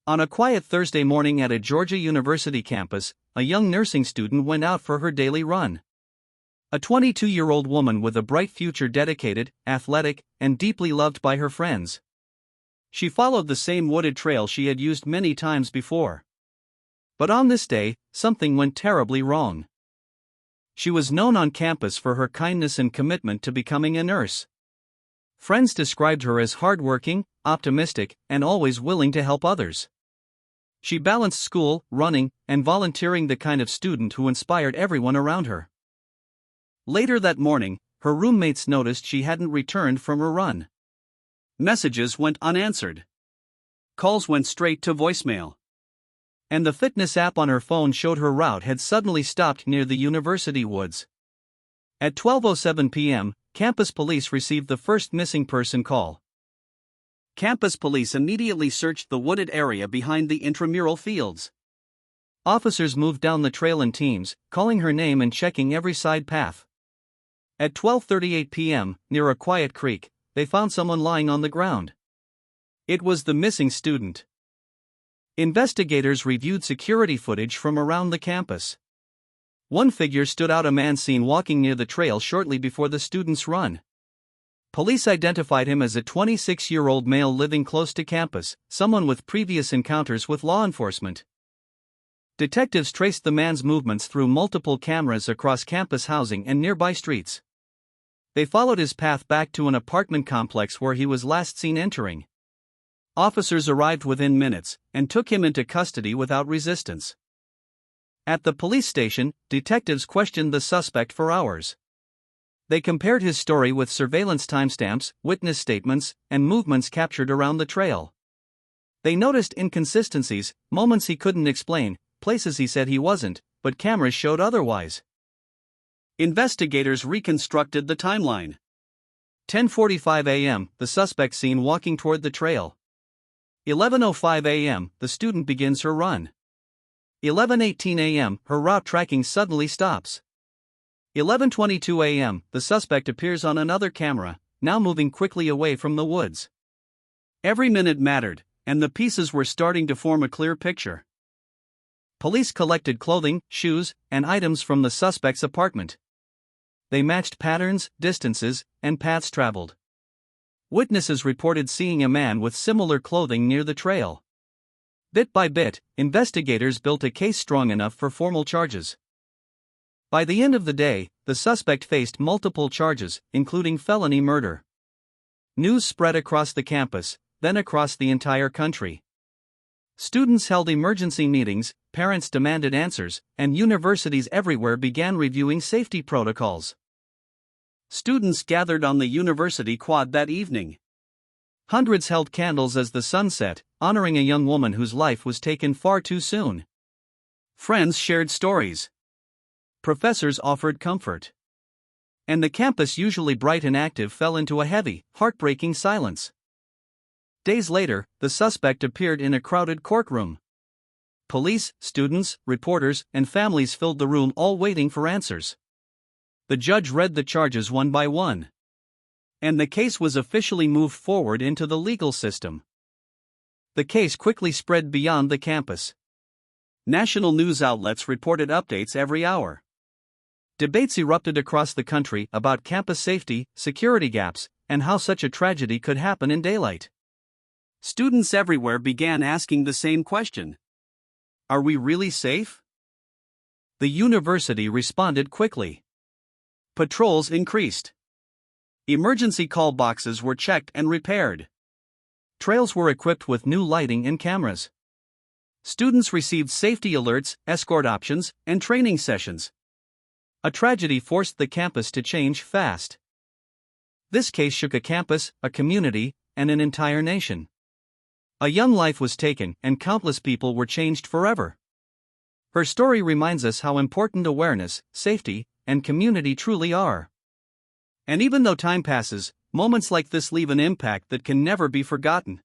On a quiet Thursday morning at a Georgia University campus, a young nursing student went out for her daily run. A 22-year-old woman with a bright future, dedicated, athletic, and deeply loved by her friends. She followed the same wooded trail she had used many times before. But on this day, something went terribly wrong. She was known on campus for her kindness and commitment to becoming a nurse. Friends described her as hardworking, optimistic, and always willing to help others. She balanced school, running, and volunteering, the kind of student who inspired everyone around her. Later that morning, her roommates noticed she hadn't returned from her run. Messages went unanswered. Calls went straight to voicemail. And the fitness app on her phone showed her route had suddenly stopped near the university woods. At 12:07 p.m., campus police received the first missing person call. Campus police immediately searched the wooded area behind the intramural fields. Officers moved down the trail in teams, calling her name and checking every side path. At 12:38 p.m., near a quiet creek, they found someone lying on the ground. It was the missing student. Investigators reviewed security footage from around the campus. One figure stood out: a man seen walking near the trail shortly before the student's run. Police identified him as a 26-year-old male living close to campus, someone with previous encounters with law enforcement. Detectives traced the man's movements through multiple cameras across campus housing and nearby streets. They followed his path back to an apartment complex where he was last seen entering. Officers arrived within minutes and took him into custody without resistance. At the police station, detectives questioned the suspect for hours. They compared his story with surveillance timestamps, witness statements, and movements captured around the trail. They noticed inconsistencies, moments he couldn't explain, places he said he wasn't, but cameras showed otherwise. Investigators reconstructed the timeline. 10:45 a.m., the suspect seen walking toward the trail. 11:05 a.m., the student begins her run. 11:18 a.m., her route tracking suddenly stops. 11:22 a.m., the suspect appears on another camera, now moving quickly away from the woods. Every minute mattered, and the pieces were starting to form a clear picture. Police collected clothing, shoes, and items from the suspect's apartment. They matched patterns, distances, and paths traveled. Witnesses reported seeing a man with similar clothing near the trail. Bit by bit, investigators built a case strong enough for formal charges. By the end of the day, the suspect faced multiple charges, including felony murder. News spread across the campus, then across the entire country. Students held emergency meetings, parents demanded answers, and universities everywhere began reviewing safety protocols. Students gathered on the university quad that evening. Hundreds held candles as the sun set, honoring a young woman whose life was taken far too soon. Friends shared stories. Professors offered comfort. And the campus, usually bright and active, fell into a heavy, heartbreaking silence. Days later, the suspect appeared in a crowded courtroom. Police, students, reporters, and families filled the room, all waiting for answers. The judge read the charges one by one. And the case was officially moved forward into the legal system. The case quickly spread beyond the campus. National news outlets reported updates every hour. Debates erupted across the country about campus safety, security gaps, and how such a tragedy could happen in daylight. Students everywhere began asking the same question: are we really safe? The university responded quickly. Patrols increased. Emergency call boxes were checked and repaired. Trails were equipped with new lighting and cameras. Students received safety alerts, escort options, and training sessions. A tragedy forced the campus to change fast. This case shook a campus, a community, and an entire nation. A young life was taken, and countless people were changed forever. Her story reminds us how important awareness, safety, and community truly are. And even though time passes, moments like this leave an impact that can never be forgotten.